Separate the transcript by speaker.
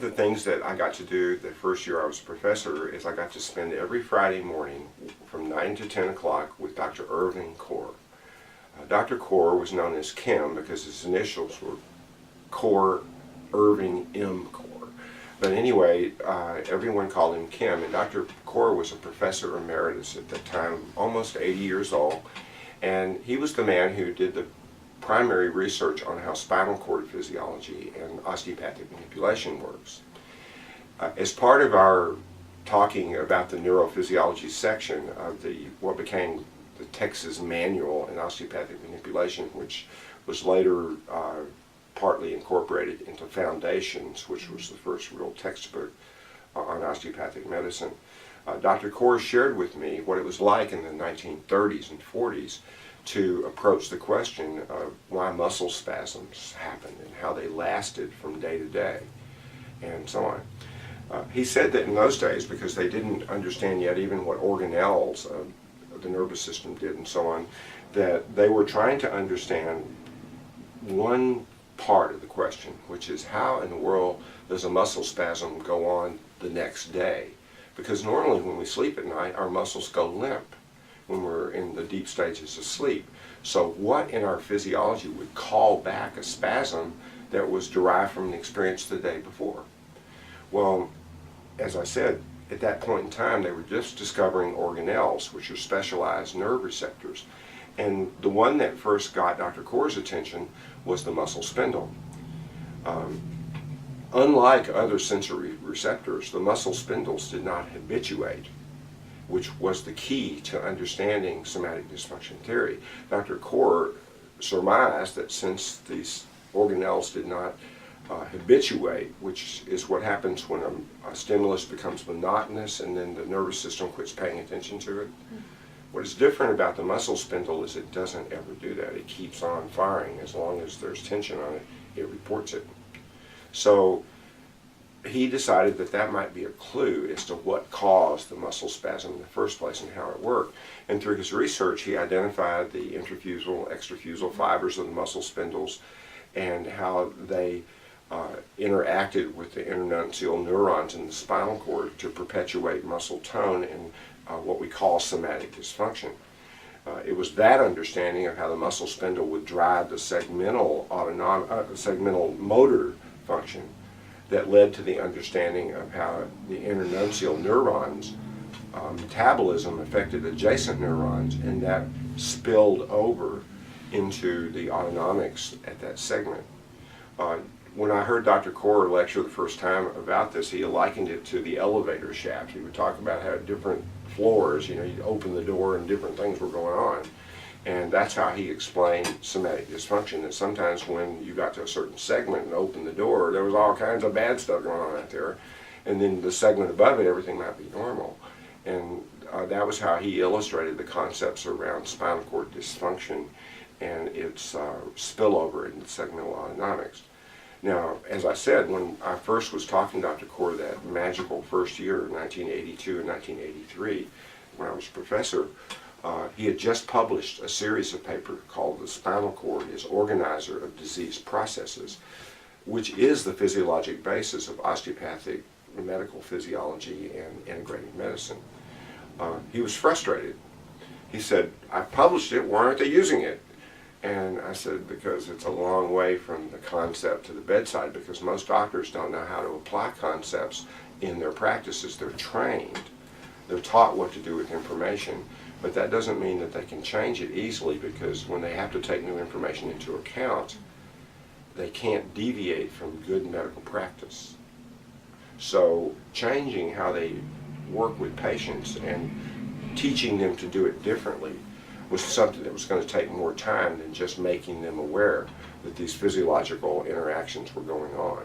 Speaker 1: the things that I got to do the first year I was a professor is I got to spend every Friday morning from 9 to 10 o'clock with Dr. Irving Kaur. Dr. Kaur was known as Kim because his initials were Kaur Irving M. Kaur. But anyway, everyone called him Kim, and Dr. Kaur was a professor emeritus at the time, almost 80 years old, and he was the man who did the primary research on how spinal cord physiology and osteopathic manipulation works. As part of our talking about the neurophysiology section of what became the Texas Manual in Osteopathic Manipulation, which was later partly incorporated into Foundations, which was the first real textbook on osteopathic medicine, Dr. Kaur shared with me what it was like in the 1930s and 40s to approach the question of why muscle spasms happened and how they lasted from day to day and so on. He said that in those days, because they didn't understand yet even what organelles of the nervous system did and so on, that they were trying to understand one part of the question, which is how in the world does a muscle spasm go on the next day? Because normally when we sleep at night, our muscles go limp when we're in the deep stages of sleep. So what in our physiology would call back a spasm that was derived from an experience the day before? Well, as I said, at that point in time, they were just discovering organelles, which are specialized nerve receptors. And the one that first got Dr. Kaur's attention was the muscle spindle. Unlike other sensory receptors, the muscle spindles did not habituate, which was the key to understanding somatic dysfunction theory. Dr. Kaur surmised that since these organelles did not habituate, which is what happens when a stimulus becomes monotonous and then the nervous system quits paying attention to it. What is different about the muscle spindle is it doesn't ever do that. It keeps on firing. As long as there's tension on it, it reports it. So he decided that that might be a clue as to what caused the muscle spasm in the first place and how it worked. And through his research, he identified the intrafusal, extrafusal fibers of the muscle spindles and how they interacted with the internuncial neurons in the spinal cord to perpetuate muscle tone and what we call somatic dysfunction. It was that understanding of how the muscle spindle would drive the segmental motor function that led to the understanding of how the internuncial neurons metabolism affected adjacent neurons, and that spilled over into the autonomics at that segment. When I heard Dr. Kaur lecture the first time about this, he likened it to the elevator shaft. He would talk about how different floors, you'd open the door and different things were going on. And that's how he explained somatic dysfunction, that sometimes when you got to a certain segment and opened the door, there was all kinds of bad stuff going on out there. And then the segment above it, everything might be normal. And that was how he illustrated the concepts around spinal cord dysfunction and its spillover into segmental autonomics. Now, as I said, when I first was talking to Dr. Kaur that magical first year, 1982 and 1983, when I was a professor, he had just published a series of papers called The Spinal Cord as Organizer of Disease Processes, which is the physiologic basis of osteopathic medical physiology and integrative medicine. He was frustrated. He said, "I published it, why aren't they using it?" And I said, because it's a long way from the concept to the bedside, because most doctors don't know how to apply concepts in their practices. They're trained. They're taught what to do with information, but that doesn't mean that they can change it easily, because when they have to take new information into account, they can't deviate from good medical practice. So changing how they work with patients and teaching them to do it differently was something that was going to take more time than just making them aware that these physiological interactions were going on.